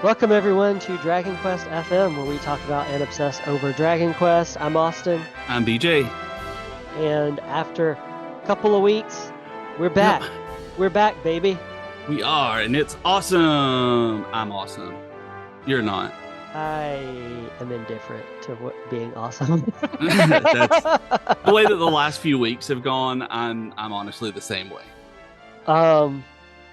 Welcome everyone to Dragon Quest FM, where we talk about and obsess over Dragon Quest. I'm Austin, I'm BJ. and after a couple of weeks, we're Yep, back. We're back, baby. we are, and it's awesome. I'm awesome. You're not. I am indifferent to what being awesome. That's the way that the last few weeks have gone. I'm honestly the same way. um,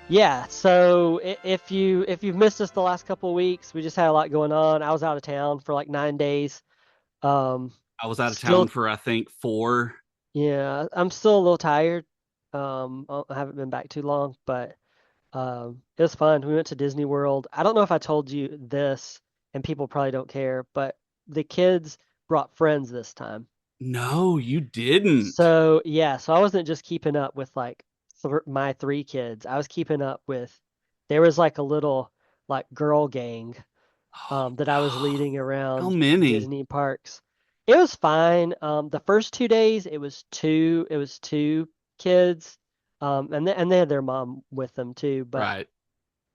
yeah. So if you've missed us the last couple of weeks, we just had a lot going on. I was out of town for like 9 days. Um, I was out of still, town for I think four. yeah, I'm still a little tired. I haven't been back too long, but. It was fun. We went to Disney World. I don't know if I told you this, and people probably don't care, but the kids brought friends this time. No, you didn't. So yeah, so I wasn't just keeping up with like th my three kids. I was keeping up with there was like a little like girl gang Oh that I was no. leading How around many? Disney parks. It was fine. The first 2 days it was two kids. And they had their mom with them too, but Right.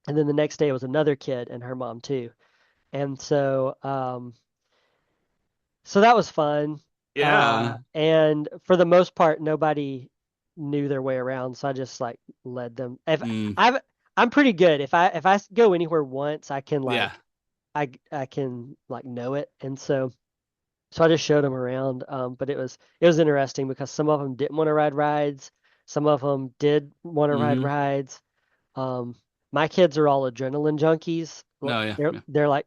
and then the next day it was another kid and her mom too. And so that was fun. Yeah. And for the most part, nobody knew their way around, so I just like led them. If Mm, I've I'm pretty good. If I go anywhere once, I can yeah. like I can like know it, and so I just showed them around. But it was interesting because some of them didn't want to ride rides, some of them did want to ride Mm-hmm. rides. Um, my kids are all adrenaline junkies. No, yeah, They're yeah.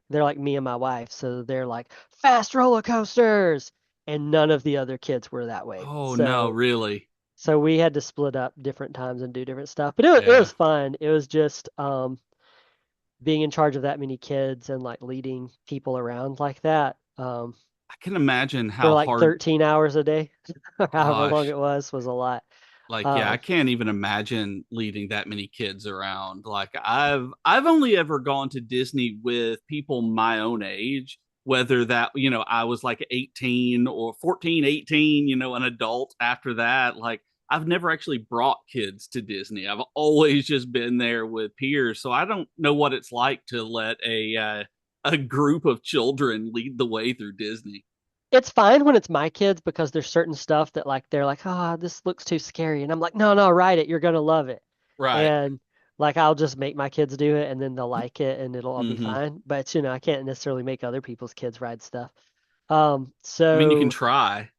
they're like me and my wife, so they're like fast roller coasters, and none of the other kids were that way. Oh no, So really? so we had to split up different times and do different stuff. But it was Yeah. fun. It was just being in charge of that many kids and like leading people around like that I can imagine for how like hard. 13 hours a day, or however long Gosh. it was a lot. Like, yeah, I Um, can't even imagine leading that many kids around. Like, I've only ever gone to Disney with people my own age, whether that, I was like 18 or 14, 18, an adult after that. Like, I've never actually brought kids to Disney. I've always just been there with peers. So I don't know what it's like to let a group of children lead the way through Disney. it's fine when it's my kids because there's certain stuff that like they're like, oh, this looks too scary, and I'm like, no, no, ride it, you're gonna love it, Right. and like I'll just make my kids do it, and then they'll like it, and it'll all be Hmm. fine. But I can't necessarily make other people's kids ride stuff. I mean, you can So try.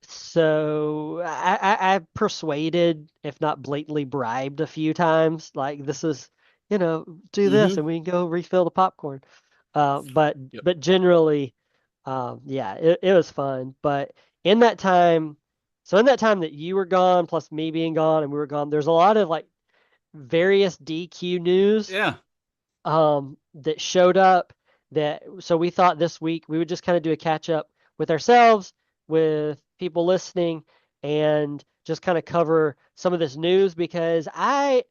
so I persuaded, if not blatantly bribed, a few times. Like this is, do this, Hmm. and we can go refill the popcorn. But Yep. but generally, yeah, it was fun. But in that time, so in that time that you were gone, plus me being gone and we were gone, there's a lot of like various DQ news Yeah. that showed up that so we thought this week we would just kind of do a catch up with ourselves, with people listening, and just kind of cover some of this news because I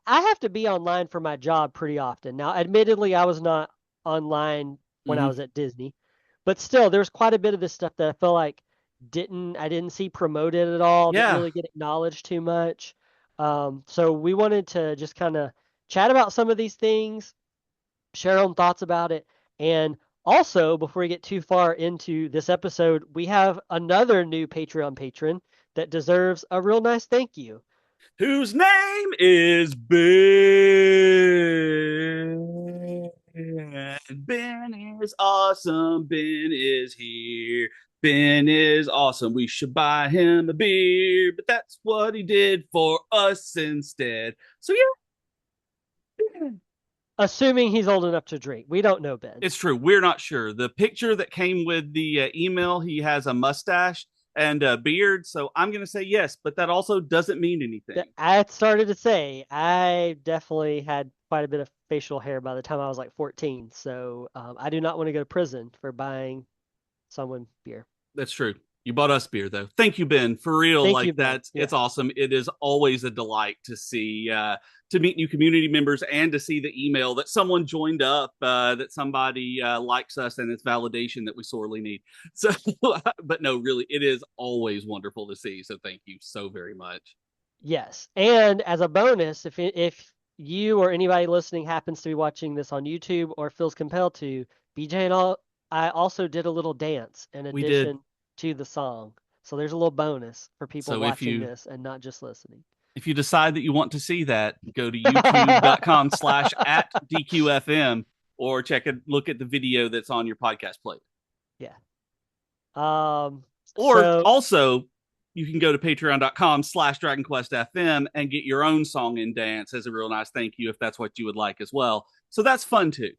have to be online for my job pretty often. Now, admittedly, I was not online when I Hmm. was at Disney, but still, there's quite a bit of this stuff that I feel like I didn't see promoted at all, didn't Yeah. really get acknowledged too much. So we wanted to just kind of chat about some of these things, share our own thoughts about it, and also before we get too far into this episode, we have another new Patreon patron that deserves a real nice thank you. Whose name is Ben. Ben is awesome. Ben is here. Ben is awesome. We should buy him a beer, but that's what he did for us instead. So, yeah, Assuming he's old enough to drink. We don't know, Ben. it's true. We're not sure. The picture that came with the email, he has a mustache and a beard. So, I'm going to say yes, but that also doesn't mean anything. I started to say I definitely had quite a bit of facial hair by the time I was like 14, so I do not want to go to prison for buying someone beer. That's true. You bought us beer though. Thank you, Ben. For real, Thank you, like Ben. that's Yeah. it's awesome. It is always a delight to see to meet new community members and to see the email that someone joined up, that somebody likes us, and it's validation that we sorely need. So, but no, really, it is always wonderful to see. So thank you so very much. Yes. And as a bonus, if you or anybody listening happens to be watching this on YouTube or feels compelled to, BJ and I also did a little dance in We did. addition to the song. So there's a little bonus for people So watching this and not just listening. if you decide that you want to see that, go to youtube.com/at DQFM or look at the video that's on your podcast plate. Yeah. Um, Or so also, you can go to patreon.com/Dragon Quest FM and get your own song and dance as a real nice thank you if that's what you would like as well. So that's fun too.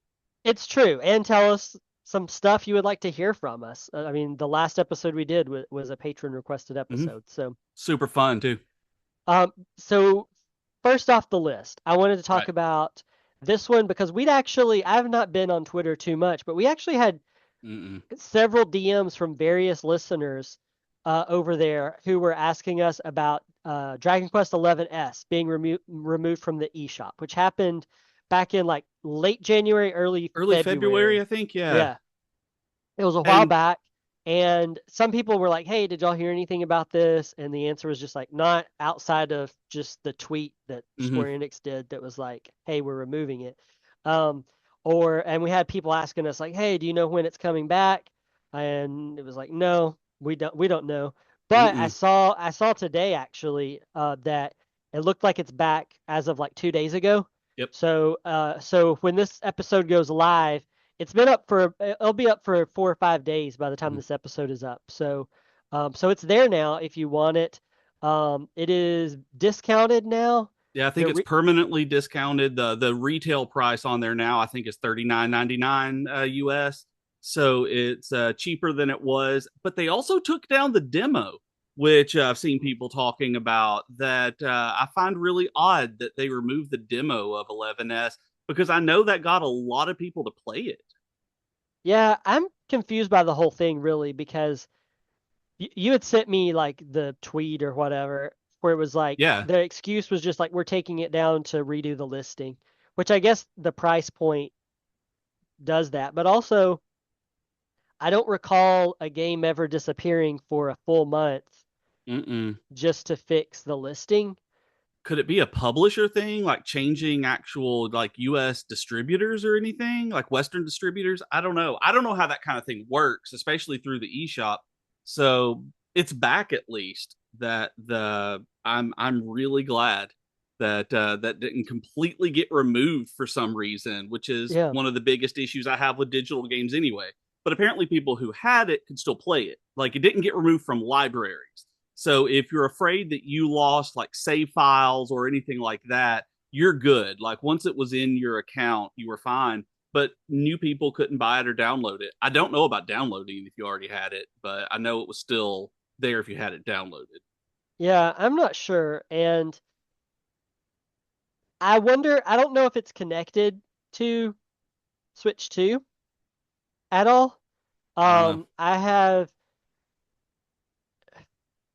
it's true. And tell us some stuff you would like to hear from us. I mean, the last episode we did was a patron requested Mm-hmm. episode. So, Super fun too. so first off the list, I wanted to talk Right. about this one because I've not been on Twitter too much, but we actually had Mm-mm. several DMs from various listeners over there who were asking us about Dragon Quest XI being removed from the eShop, which happened back in like late January, early Early February, February. I think. Yeah. Yeah, it was a while And back. And some people were like, "Hey, did y'all hear anything about this?" And the answer was just like, not outside of just the tweet that mm-hmm. Square Enix did that was like, "Hey, we're removing it." Um, and we had people asking us like, "Hey, do you know when it's coming back?" And it was like, "No, we don't know." But I Mm-mm. saw today actually that it looked like it's back as of like 2 days ago. Yep. So when this episode goes live, it'll be up for 4 or 5 days by the time Mm-hmm. this episode is up. So it's there now if you want it. It is discounted now. Yeah, I think The it's re permanently discounted. The retail price on there now, I think, is $39.99 US. So it's cheaper than it was. But they also took down the demo, which I've seen people talking about. That I find really odd that they removed the demo of 11S because I know that got a lot of people to play it. Yeah, I'm confused by the whole thing really because you had sent me like the tweet or whatever where it was like Yeah. the excuse was just like we're taking it down to redo the listing, which I guess the price point does that. But also, I don't recall a game ever disappearing for a full month Mm-mm. just to fix the listing. Could it be a publisher thing, like changing actual like US distributors or anything, like Western distributors? I don't know. I don't know how that kind of thing works, especially through the eShop. So it's back at least. I'm really glad that that didn't completely get removed for some reason, which is Yeah. one of the biggest issues I have with digital games anyway. But apparently, people who had it could still play it. Like it didn't get removed from libraries. So if you're afraid that you lost like save files or anything like that, you're good. Like once it was in your account, you were fine. But new people couldn't buy it or download it. I don't know about downloading if you already had it, but I know it was still there if you had it downloaded. Yeah, I'm not sure. And I don't know if it's connected to Switch 2 at all. I don't know. I have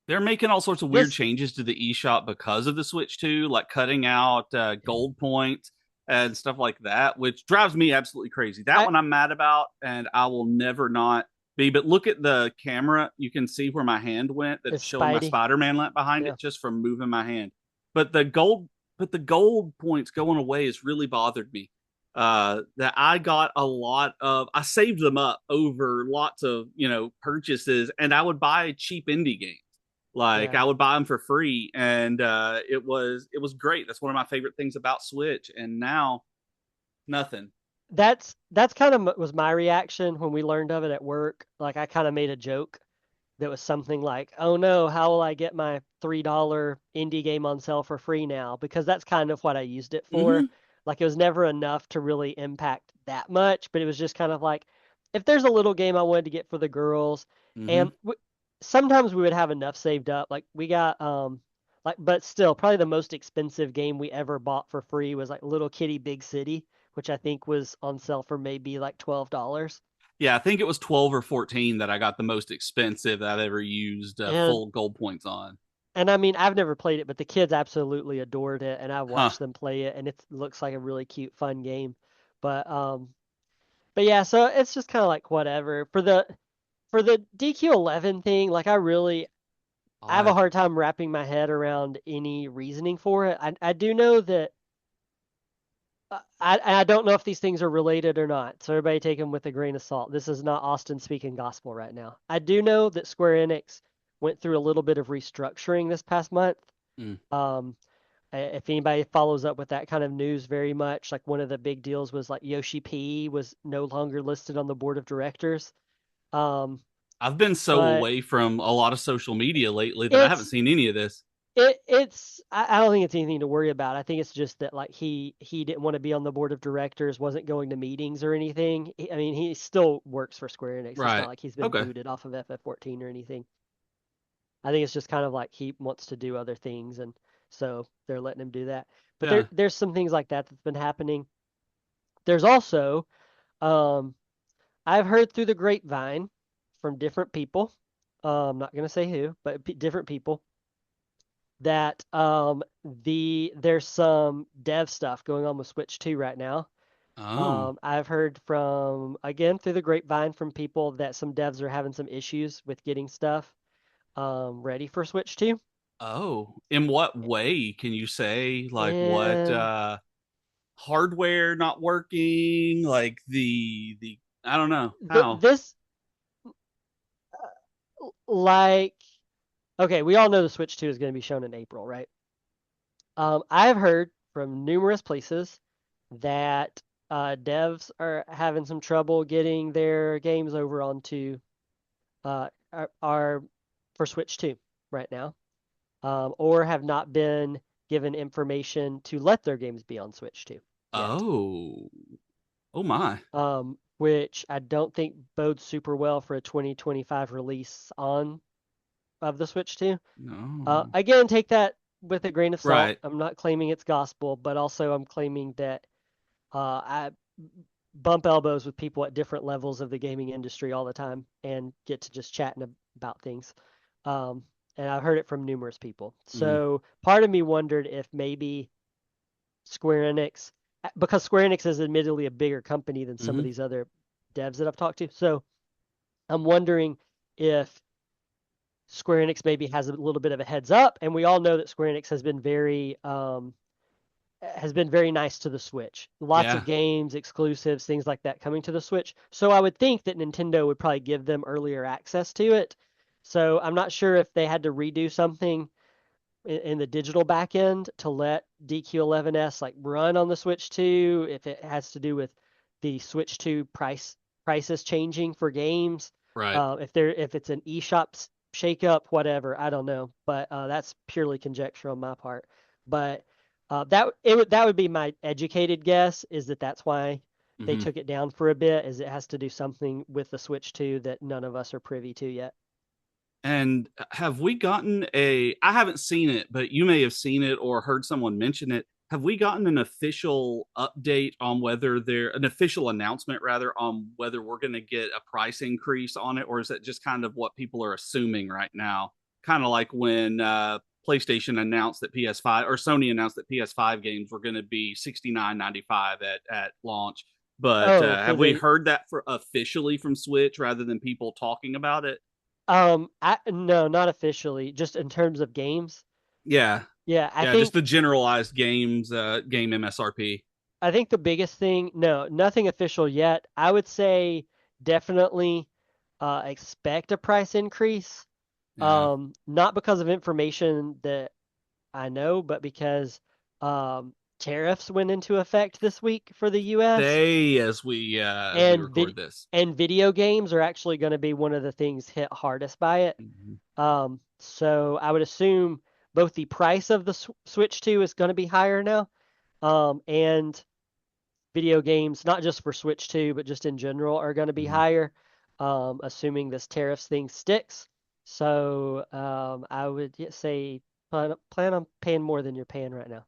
They're making all sorts of weird this changes to the eShop because of the Switch 2, like cutting out gold points and stuff like that, which drives me absolutely crazy. That I one I'm mad about, and I will never not be. But look at the camera; you can see where my hand went. That's it's showing my Spidey. Spider-Man lamp behind Yeah. it just from moving my hand. But the gold points going away has really bothered me. That I got a lot of, I saved them up over lots of purchases, and I would buy cheap indie games like Yeah. I would buy them for free, and it was great. That's one of my favorite things about Switch. And now nothing. That's kind of was my reaction when we learned of it at work. Like I kind of made a joke that was something like, "Oh no, how will I get my $3 indie game on sale for free now?" Because that's kind of what I used it for. Mm-hmm. Like it was never enough to really impact that much, but it was just kind of like if there's a little game I wanted to get for the girls, Mm-hmm. and sometimes we would have enough saved up. Like we got like but still probably the most expensive game we ever bought for free was like Little Kitty Big City, which I think was on sale for maybe like $12. Yeah, I think it was 12 or 14 that I got the most expensive that I've ever used And full gold points on. I mean, I've never played it, but the kids absolutely adored it, and I Huh. watched them play it, and it looks like a really cute, fun game. But but yeah, so it's just kind of like whatever for the DQ11 thing. Like I have a Odd. hard time wrapping my head around any reasoning for it. I do know that I don't know if these things are related or not, so everybody take them with a grain of salt. This is not Austin speaking gospel right now. I do know that Square Enix went through a little bit of restructuring this past month. Mm. Um, if anybody follows up with that kind of news very much, like one of the big deals was like Yoshi P was no longer listed on the board of directors. Um, I've been so but away from a lot of social media lately that I haven't it's seen any of this. it's I don't think it's anything to worry about. I think it's just that like he didn't want to be on the board of directors, wasn't going to meetings or anything. I mean, he still works for Square Enix. It's not Right. like he's been Okay. booted off of FF14 or anything. I think it's just kind of like he wants to do other things, and so they're letting him do that. But Yeah. there's some things like that that's been happening. There's also um I've heard through the grapevine from different people. I'm not gonna say who, but different people that there's some dev stuff going on with Switch 2 right now. Oh. I've heard from again through the grapevine from people that some devs are having some issues with getting stuff ready for Switch 2. Oh. In what way can you say? Like what And hardware not working? Like the I don't know. How? this like okay, we all know the Switch 2 is going to be shown in April, right? I've heard from numerous places that devs are having some trouble getting their games over onto are for Switch 2 right now, or have not been given information to let their games be on Switch 2 yet. Oh. Oh my. Which I don't think bodes super well for a 2025 release on of the Switch 2. No. Again, take that with a grain of salt. Right. I'm not claiming it's gospel, but also I'm claiming that I bump elbows with people at different levels of the gaming industry all the time and get to just chatting about things. Um, and I've heard it from numerous people. Mm. So part of me wondered if maybe Square Enix, because Square Enix is admittedly a bigger company than some of Hmm. these other devs that I've talked to. So I'm wondering if Square Enix maybe has a little bit of a heads up, and we all know that Square Enix has been very nice to the Switch. Lots Yeah. of games, exclusives, things like that coming to the Switch. So I would think that Nintendo would probably give them earlier access to it. So I'm not sure if they had to redo something in the digital backend to let DQ11S like run on the Switch 2, if it has to do with the Switch 2 prices changing for games, Right. if it's an eShop shakeup, whatever, I don't know, but that's purely conjecture on my part. But that would be my educated guess is that that's why they Hmm. took it down for a bit, is it has to do something with the Switch 2 that none of us are privy to yet. And have we gotten a, I haven't seen it, but you may have seen it or heard someone mention it. Have we gotten an official update on whether there, an official announcement rather, on whether we're going to get a price increase on it? Or is that just kind of what people are assuming right now? Kind of like when PlayStation announced that PS5 or Sony announced that PS5 games were going to be 69.95 at launch. But Oh, for have we the heard that for officially from Switch rather than people talking about it? no, not officially, just in terms of games. Yeah, Yeah, yeah, just the generalized games, game MSRP. I think the biggest thing, no, nothing official yet. I would say definitely expect a price increase. Yeah, Not because of information that I know, but because tariffs went into effect this week for the US, day as we and record this. video games are actually going to be one of the things hit hardest by it. Mhm. So I would assume both the price of the Switch 2 is going to be higher now, and video games, not just for Switch 2, but just in general, are going to be Mhm. higher, assuming this tariffs thing sticks. So I would say plan on paying more than you're paying right now.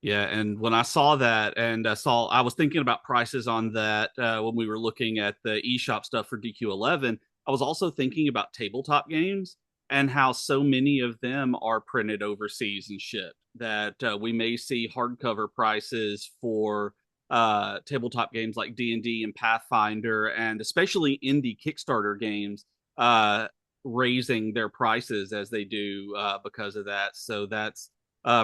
Yeah, and when I saw that, and I was thinking about prices on that when we were looking at the eShop stuff for DQ11. I was also thinking about tabletop games and how so many of them are printed overseas and shipped. That we may see hardcover prices for tabletop games like D&D and Pathfinder, and especially indie Kickstarter games, uh, raising their prices as they do because of that. So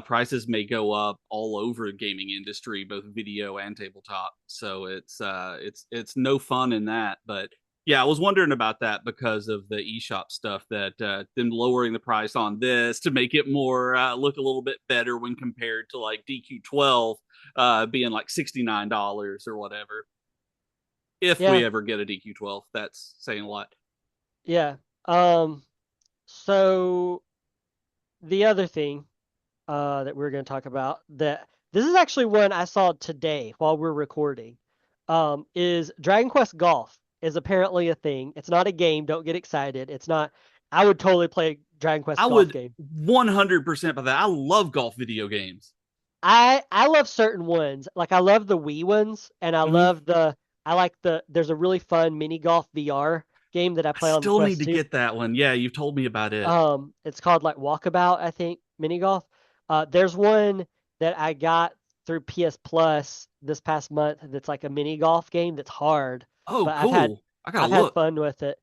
prices may go up all over the gaming industry, both video and tabletop. So it's no fun in that. But yeah, I was wondering about that because of the eShop stuff, that them lowering the price on this to make it more look a little bit better when compared to like DQ12 being like $69 or whatever. If we Yeah, ever get a DQ12, that's saying a lot. yeah. Um, so the other thing that we're going to talk about, that this is actually one I saw today while we're recording, is Dragon Quest Golf is apparently a thing. It's not a game. Don't get excited. It's not. I would totally play a Dragon I Quest golf would game. 100% by that. I love golf video games. I love certain ones. Like I love the Wii ones, and Mm-hmm. I like there's a really fun mini golf VR game that I I play on the still need Quest to 2. get that one. Yeah, you've told me about it. It's called like Walkabout, I think, mini golf. There's one that I got through PS Plus this past month that's like a mini golf game that's hard, Oh, but cool. I gotta I've had look. fun with it.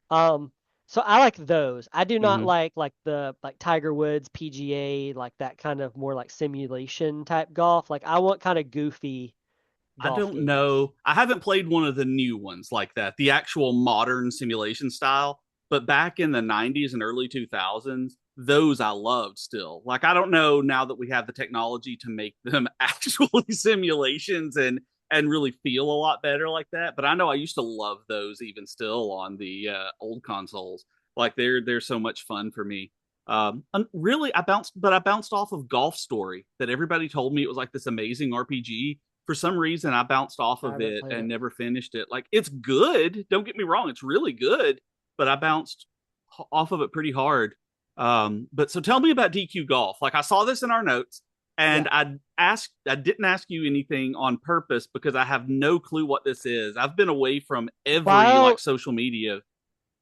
Um, so I like those. I do not Hmm. like the like Tiger Woods PGA, like that kind of more like simulation type golf. Like I want kind of goofy I golf don't games. know. I haven't played one of the new ones like that, the actual modern simulation style. But back in the 90s and early 2000s, those I loved still. Like, I don't know now that we have the technology to make them actually simulations and really feel a lot better like that. But I know I used to love those even still on the old consoles. Like they're so much fun for me. Really, I bounced off of Golf Story that everybody told me it was like this amazing RPG. For some reason I bounced off I of haven't it played and it. never finished it. Like it's good, don't get me wrong, it's really good, but I bounced off of it pretty hard. But so tell me about DQ Golf. Like I saw this in our notes, and Yeah. I didn't ask you anything on purpose because I have no clue what this is. I've been away from every like While social media.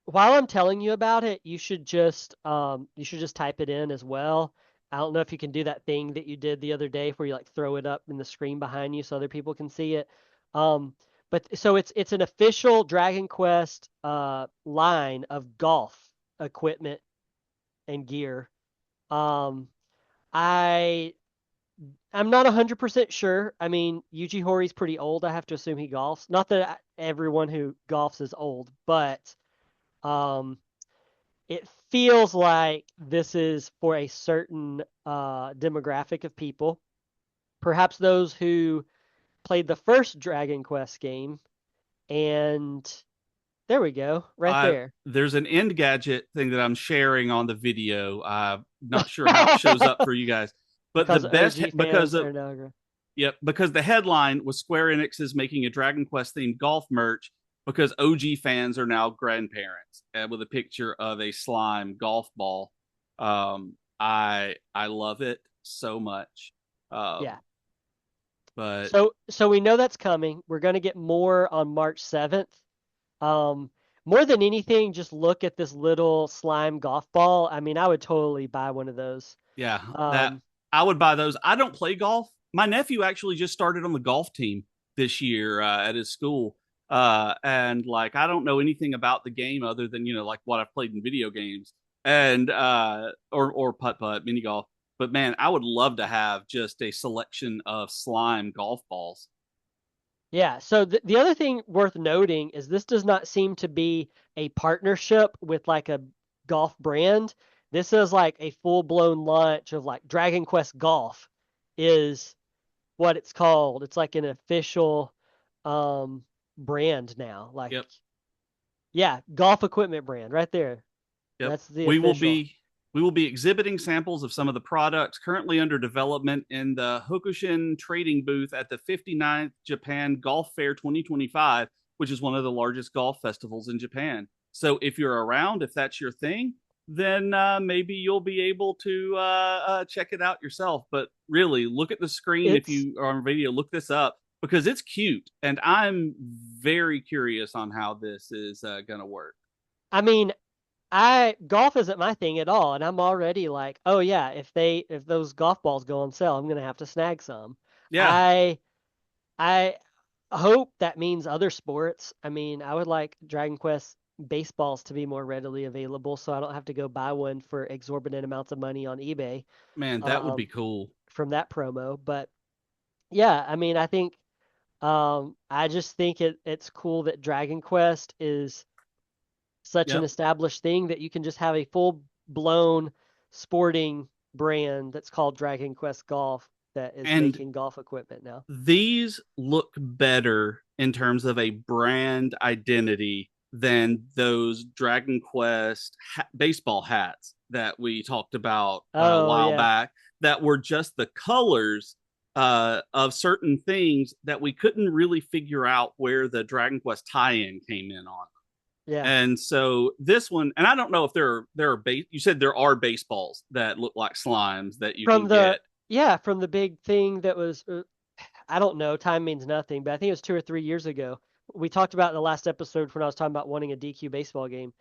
while I'm telling you about it, you should just type it in as well. I don't know if you can do that thing that you did the other day where you like throw it up in the screen behind you so other people can see it. Um, but so it's an official Dragon Quest line of golf equipment and gear. Um, I I'm not 100% sure. I mean, Yuji Hori's pretty old. I have to assume he golfs. Not that everyone who golfs is old, but um it feels like this is for a certain demographic of people. Perhaps those who played the first Dragon Quest game. And there we go, right there. There's an end gadget thing that I'm sharing on the video. I'm not sure how it shows up for you guys, but the Because best OG because fans of are now going. yep, because the headline was Square Enix is making a Dragon Quest themed golf merch because OG fans are now grandparents, with a picture of a slime golf ball. I love it so much. Um, Yeah. but So we know that's coming. We're going to get more on March 7th. Um, More than anything, just look at this little slime golf ball. I mean, I would totally buy one of those. yeah, that Um, I would buy those. I don't play golf. My nephew actually just started on the golf team this year at his school. And like I don't know anything about the game other than like what I've played in video games and or putt putt mini golf. But man, I would love to have just a selection of slime golf balls. Yeah, so the other thing worth noting is this does not seem to be a partnership with like a golf brand. This is like a full-blown launch of like Dragon Quest Golf is what it's called. It's like an official um brand now. Like Yep. yeah, golf equipment brand right there. Yep. That's the We will official. be we will be exhibiting samples of some of the products currently under development in the Hokushin trading booth at the 59th Japan Golf Fair 2025, which is one of the largest golf festivals in Japan. So if you're around, if that's your thing, then maybe you'll be able to check it out yourself. But really, look at the screen if It's you are on video. Look this up because it's cute, and I'm very curious on how this is going to work. I mean, I golf isn't my thing at all, and I'm already like, oh yeah, if those golf balls go on sale, I'm gonna have to snag some. Yeah, I I hope that means other sports. I mean, I would like Dragon Quest baseballs to be more readily available, so I don't have to go buy one for exorbitant amounts of money on eBay Man, that would be um, cool. from that promo. But yeah, I mean, I think I just think it's cool that Dragon Quest is such an Yep. established thing that you can just have a full blown sporting brand that's called Dragon Quest Golf that is And making golf equipment now. these look better in terms of a brand identity than those Dragon Quest baseball hats that we talked about a Oh while yeah, back that were just the colors of certain things that we couldn't really figure out where the Dragon Quest tie-in came in on. yeah. And so this one, and I don't know if you said there are baseballs that look like slimes that you From can the get. yeah, from the big thing that was I don't know, time means nothing, but I think it was 2 or 3 years ago. We talked about in the last episode when I was talking about wanting a DQ baseball game.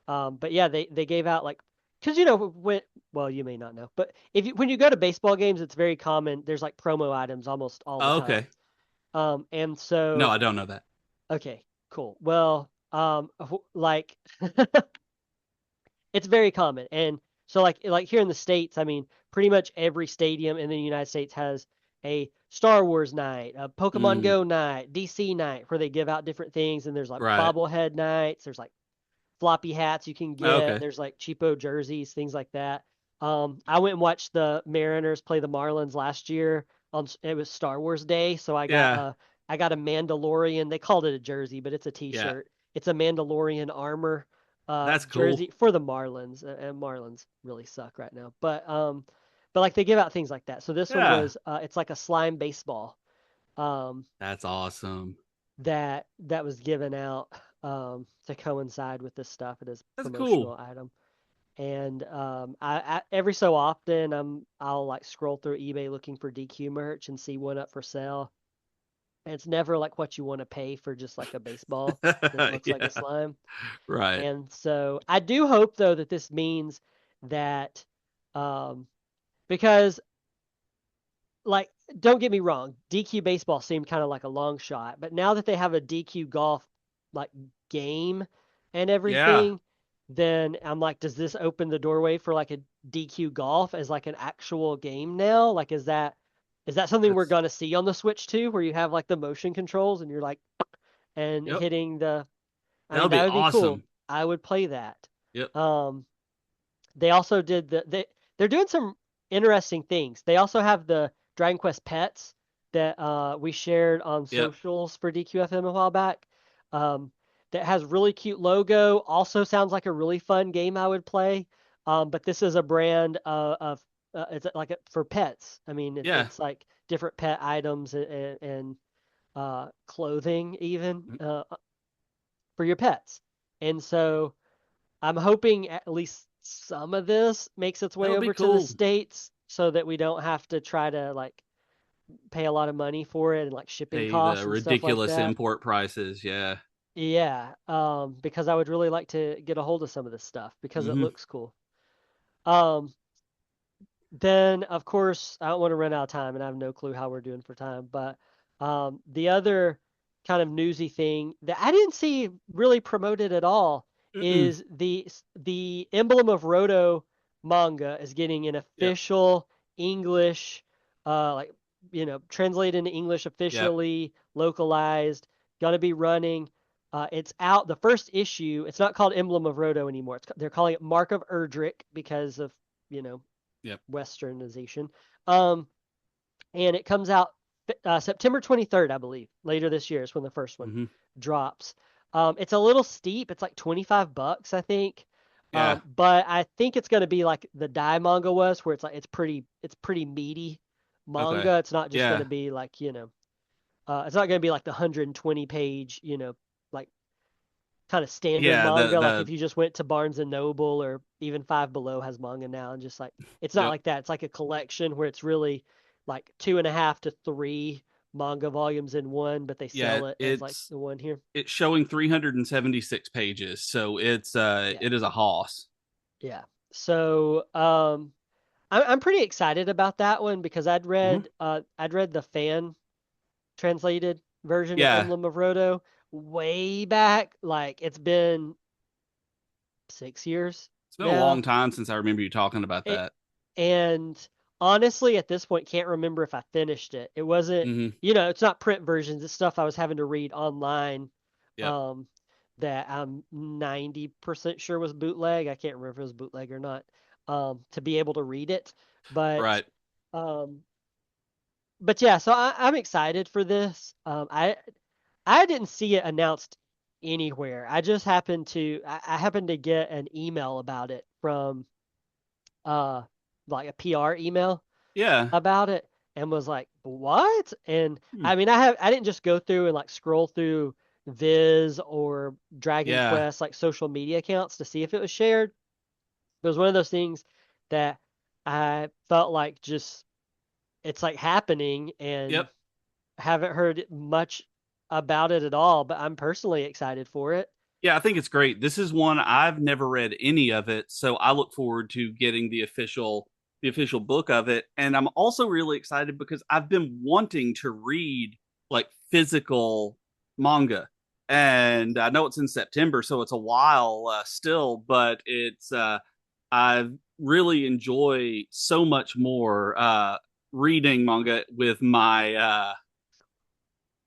But yeah, they gave out like, because when well you may not know, but if you, when you go to baseball games, it's very common. There's like promo items almost all the Oh, time. okay. And No, so I don't know that. okay, cool. Well, like it's very common, and so like here in the States, I mean, pretty much every stadium in the United States has a Star Wars night, a Pokemon Mm, Go night, DC night, where they give out different things, and there's like right. bobblehead nights, there's like floppy hats you can get. Okay. There's like cheapo jerseys, things like that. I went and watched the Mariners play the Marlins last year. It was Star Wars Day, so Yeah. I got a Mandalorian. They called it a jersey, but it's a Yeah. T-shirt. It's a Mandalorian armor That's jersey cool. for the Marlins, and Marlins really suck right now. But like they give out things like that. So this one Yeah. was it's like a slime baseball um, That's awesome. that was given out to coincide with this stuff. It is That's promotional cool. item. And I every so often I'll like scroll through eBay looking for DQ merch and see one up for sale. And it's never like what you want to pay for just like a baseball that looks like a Yeah. slime. Right. And so I do hope though that this means that um because like don't get me wrong, DQ baseball seemed kind of like a long shot, but now that they have a DQ golf like game and Yeah. everything, then I'm like, does this open the doorway for like a DQ golf as like an actual game now? Like is that something we're That's gonna see on the Switch too, where you have like the motion controls and you're like and yep. hitting the I That mean would be that would be cool. awesome. I would play that. Yep. Um they also did they're doing some interesting things. They also have the Dragon Quest pets that we shared on Yep. socials for DQFM a while back. Um, that has really cute logo. Also sounds like a really fun game I would play. But this is a brand of it's like for pets. I mean, Yeah. it's like different pet items and clothing even for your pets. And so I'm hoping at least some of this makes its That way would be over to the cool. States so that we don't have to try to like pay a lot of money for it and like shipping Pay the costs and stuff like ridiculous that. import prices. Yeah. Yeah, because I would really like to get a hold of some of this stuff because it Mm-hmm. looks cool. Um, then of course I don't want to run out of time and I have no clue how we're doing for time, but the other kind of newsy thing that I didn't see really promoted at all Mm-mm. is the Emblem of Roto manga is getting an Yep. official English like translated into English Yep. officially localized, gonna be running. It's out the first issue. It's not called Emblem of Roto anymore. They're calling it Mark of Erdrick because of you know Yep. westernization. Um, and it comes out September 23rd, I believe. Later this year is when the first one Mm-hmm. drops. It's a little steep. It's like $25, I think. Yeah. But I think it's going to be like the Dai manga was, where it's like it's pretty meaty Okay. manga. It's not just going to Yeah. be like it's not going to be like the 120 page like kind of standard Yeah. The manga. Like if the you just went to Barnes and Noble or even Five Below has manga now, and just like it's not yep. like that. It's like a collection where it's really like 2.5 to 3 manga volumes in one, but they Yeah. sell it as like It's the one here. it's showing 376 pages, so Yeah, it is a hoss. yeah. So I'm pretty excited about that one because Mm-hmm. I'd read the fan translated version of Yeah. Emblem of Roto way back. Like it's been 6 years It's been a long now. time since I remember you talking about It, that. and honestly, at this point, can't remember if I finished it. It wasn't, Hmm. it's not print versions. It's stuff I was having to read online. Yep. Um, that I'm 90% sure was bootleg. I can't remember if it was bootleg or not. To be able to read it, but Right. um, but yeah. So I'm excited for this. I didn't see it announced anywhere. I just happened to I happened to get an email about it from uh like a PR email Yeah. about it and was like, "What?" And Hmm. I mean, I didn't just go through and like scroll through Viz or Dragon Yeah. Quest like social media accounts to see if it was shared. It was one of those things that I felt like just it's like happening and Yep. haven't heard much about it at all, but I'm personally excited for it. Yeah, I think it's great. This is one I've never read any of it, so I look forward to getting the official book of it. And I'm also really excited because I've been wanting to read like physical manga. And I know it's in September, so it's a while still, but I really enjoy so much more reading manga with my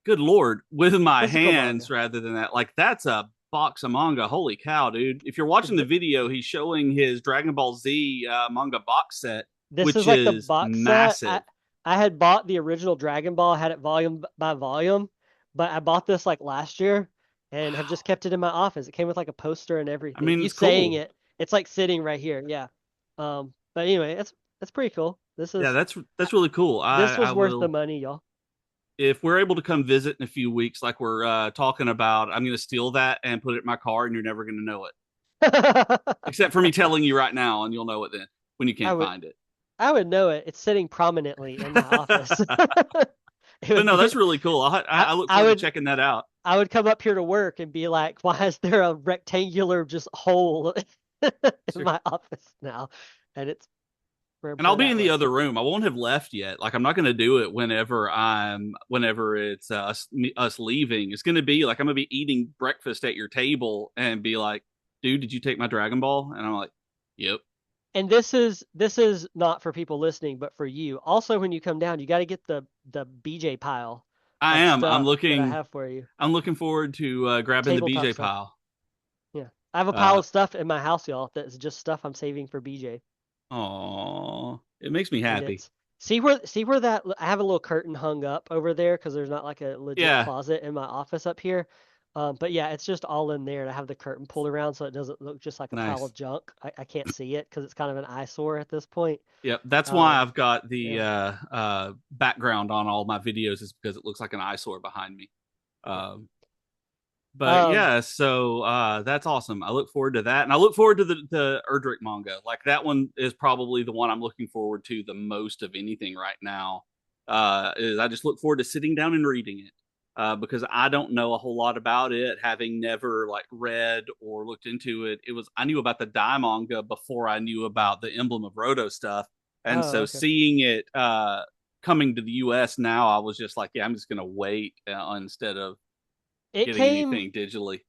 good lord, with my Physical hands manga. rather than that. Like that's a box of manga. Holy cow, dude! If you're watching the Th- video, he's showing his Dragon Ball Z manga box set, This which is like the is box set. massive. I had bought the original Dragon Ball, had it volume by volume, but I bought this like last year and have just Wow. kept it in my office. It came with like a poster and I everything. mean, You it's saying cool. it, it's like sitting right here. Yeah. But anyway, that's pretty cool. Yeah, that's really cool. This I was worth the will, money, y'all. if we're able to come visit in a few weeks, like we're talking about. I'm going to steal that and put it in my car, and you're never going to know it, except for me telling you right now, and you'll know it then when you I can't would find it. I would know it. It's sitting prominently in my office. It But would no, be that's really cool. I, I look I forward to would checking that out. I would come up here to work and be like, why is there a rectangular just hole in Sure. my office now? And it's And I'll for be that in the way. other room. I won't have left yet. Like I'm not going to do it whenever it's us leaving. It's going to be like I'm going to be eating breakfast at your table and be like, "Dude, did you take my Dragon Ball?" And I'm like, "Yep." And this is not for people listening, but for you. Also, when you come down, you got to get the BJ pile I of am. stuff that I have for you. I'm looking forward to grabbing the Tabletop BJ stuff. pile. Yeah. I have a pile Uh, of stuff in my house, y'all, that's just stuff I'm saving for BJ. oh, it makes me And happy. it's see where that I have a little curtain hung up over there because there's not like a legit Yeah, closet in my office up here. But yeah, it's just all in there, and I have the curtain pulled around so it doesn't look just like a pile nice. of junk. I can't see it because it's kind of an eyesore at this point. Yep, that's why Um, I've got the yeah, background on all my videos is because it looks like an eyesore behind me. yeah. Um, but Um, yeah, so that's awesome. I look forward to that, and I look forward to the Erdrick manga. Like that one is probably the one I'm looking forward to the most of anything right now. Is I just look forward to sitting down and reading it because I don't know a whole lot about it, having never like read or looked into it. I knew about the Dai manga before I knew about the Emblem of Roto stuff, and oh, so okay. seeing it coming to the U.S. now, I was just like, yeah, I'm just gonna wait instead of It getting came anything digitally.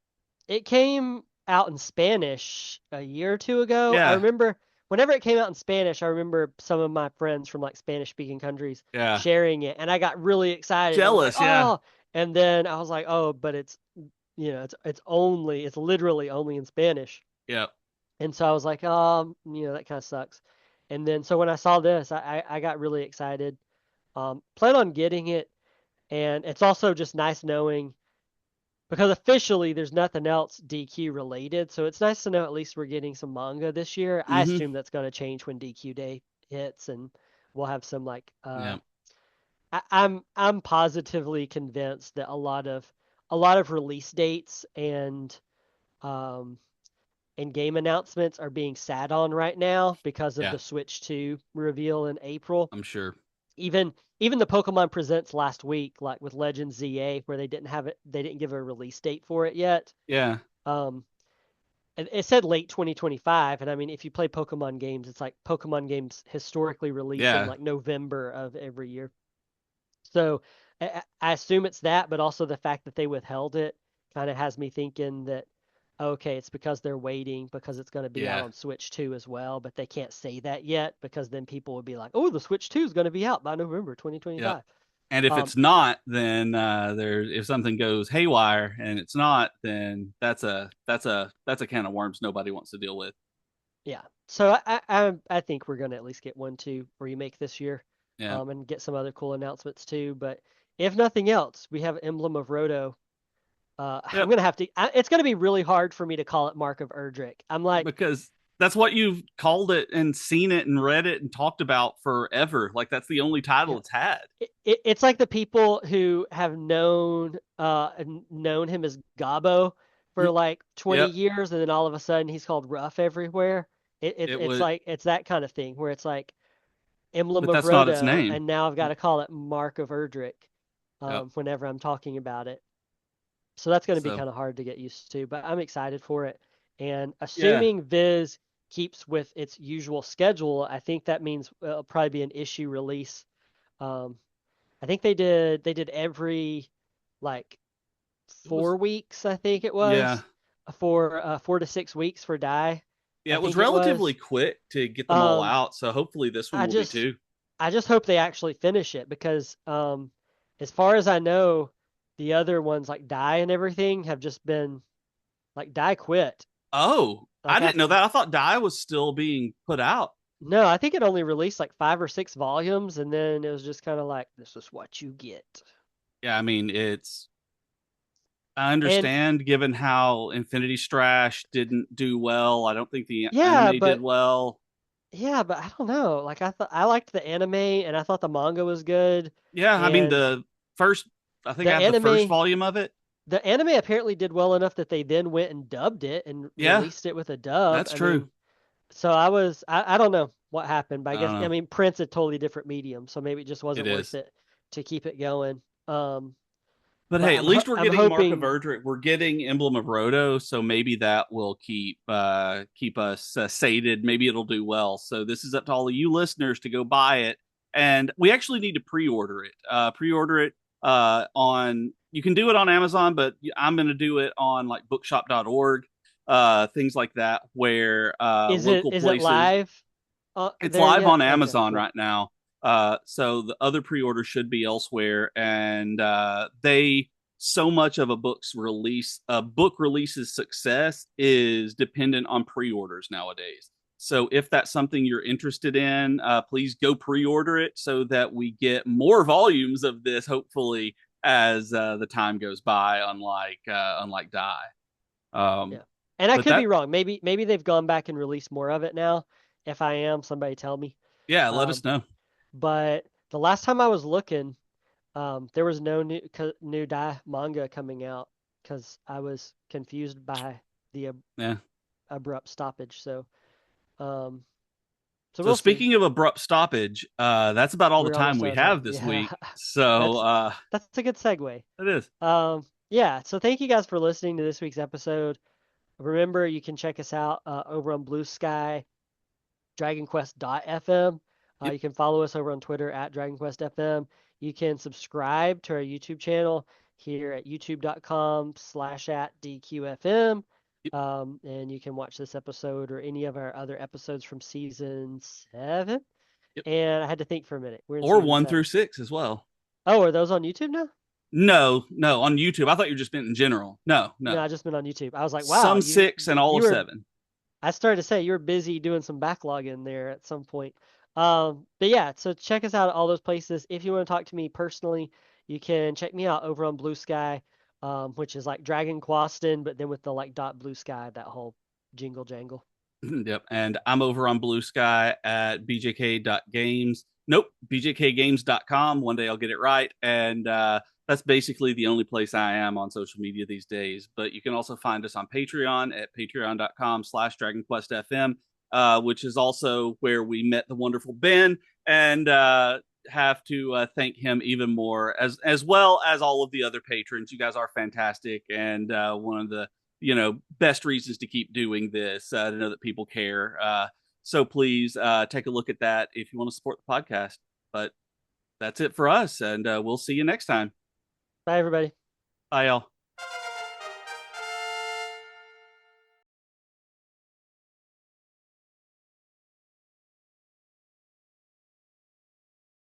it came out in Spanish a year or two ago. I Yeah, remember whenever it came out in Spanish, I remember some of my friends from like Spanish speaking countries yeah. sharing it, and I got really excited. I was like, Jealous, yeah. "Oh!" And then I was like, "Oh, but it's literally only in Spanish." Yeah. And so I was like, that kind of sucks." And then so when I saw this, I got really excited. Plan on getting it, and it's also just nice knowing because officially there's nothing else DQ related, so it's nice to know at least we're getting some manga this year. I Mm-hmm. assume that's going to change when DQ Day hits, and we'll have some like Yeah. I'm positively convinced that a lot of release dates um and game announcements are being sat on right now because of Yeah. the Switch 2 reveal in April. I'm sure. Even even the Pokemon Presents last week, like with Legends ZA, where they didn't give a release date for it yet. Yeah. Um, it said late 2025, and I mean, if you play Pokemon games, it's like Pokemon games historically release in Yeah. like November of every year. So I assume it's that, but also the fact that they withheld it kind of has me thinking that. okay, it's because they're waiting because it's going to be out Yeah. on Switch 2 as well, but they can't say that yet because then people would be like, "Oh, the Switch 2 is going to be out by November Yep. 2025." And if Um, it's not, then if something goes haywire and it's not, then that's a can of worms nobody wants to deal with. yeah. So I think we're going to at least get one, two remake this year, Yeah. and get some other cool announcements too. But if nothing else, we have Emblem of Roto. I'm Yep. gonna have to. It's gonna be really hard for me to call it Mark of Erdrick. I'm like, Because that's what you've called it and seen it and read it and talked about forever. Like that's the only title yeah, it's had. it's like the people who have known him as Gabo for Mm, like 20 yep. years, and then all of a sudden he's called Rough everywhere. It It's would, like it's that kind of thing where it's like Emblem but of that's not its Roto, name. and now I've got to call it Mark of Erdrick Yep. whenever I'm talking about it. So that's going to be So kind of hard to get used to, but I'm excited for it. And yeah. assuming Viz keeps with its usual schedule, I think that means it'll probably be an issue release. Um, I think they did every like It was 4 weeks, I think it yeah. was, for 4 to 6 weeks for Die. Yeah, I it was think it relatively was. quick to get them all Um, out. So hopefully this one I will be just too. I just hope they actually finish it because as far as I know, the other ones like Die and everything have just been like Die quit. Oh, I Like didn't know after that. I thought Die was still being put out. no, I think it only released like 5 or 6 volumes, and then it was just kind of like, this is what you get. Yeah, I mean, I And understand given how Infinity Strash didn't do well. I don't think the yeah, anime did but well. I don't know. Like I thought I liked the anime, and I thought the manga was good, Yeah, I mean and first I think the I have the first anime volume of it. the anime apparently did well enough that they then went and dubbed it and Yeah, released it with a dub. that's I true. mean, so I don't know what happened, but I I don't guess I know. mean print's a totally different medium, so maybe it just It wasn't worth is. it to keep it going. But But hey, at least we're I'm getting Mark of hoping. Erdrick. We're getting Emblem of Roto, so maybe that will keep us sated. Maybe it'll do well. So this is up to all of you listeners to go buy it, and we actually need to pre-order it. Pre-order it on. You can do it on Amazon, but I'm going to do it on like bookshop.org, things like that, where Is it local is it places. live It's there live yet? on Okay, Amazon cool. right now. So the other pre-orders should be elsewhere, and they so much of a book release's success is dependent on pre-orders nowadays. So if that's something you're interested in, please go pre-order it so that we get more volumes of this, hopefully, as the time goes by. Unlike Die, um, Yeah. And I but could be that wrong. Maybe they've gone back and released more of it now. If I am, somebody tell me. yeah, let us Um, know. but the last time I was looking, there was no new Dai manga coming out because I was confused by the Yeah. abrupt stoppage. Um, so So we'll see. speaking of abrupt stoppage, that's about all the We're time almost we out of time. have this Yeah, week. So that's that's a good segue. it is. Yeah. So thank you guys for listening to this week's episode. Remember, you can check us out over on Blue Sky, DragonQuest.fm. Yep. You can follow us over on Twitter at DragonQuestFM. You can subscribe to our YouTube channel here at youtube.com/ at DQFM. Yep. And you can watch this episode or any of our other episodes from season 7. Yep. And I had to think for a minute. We're in Or season one through 7. six as well. Oh, are those on YouTube now? No, no, on YouTube. I thought you just meant in general. No, No, no. I just been on YouTube. I was like, wow, Some you six and all you of were seven. I started to say you were busy doing some backlog in there at some point. But yeah, so check us out at all those places. If you want to talk to me personally, you can check me out over on Blue Sky, which is like Dragon Quaston, but then with the like dot blue sky, that whole jingle jangle. Yep. And I'm over on Blue Sky at bjk.games. Nope, bjkgames.com. One day I'll get it right. And that's basically the only place I am on social media these days. But you can also find us on Patreon at patreon.com/DragonQuestFM, which is also where we met the wonderful Ben. And have to thank him even more, as well as all of the other patrons. You guys are fantastic, and one of the best reasons to keep doing this, to know that people care. So please take a look at that if you want to support the podcast. But that's it for us, and we'll see you next time. Bye, everybody. Bye, y'all.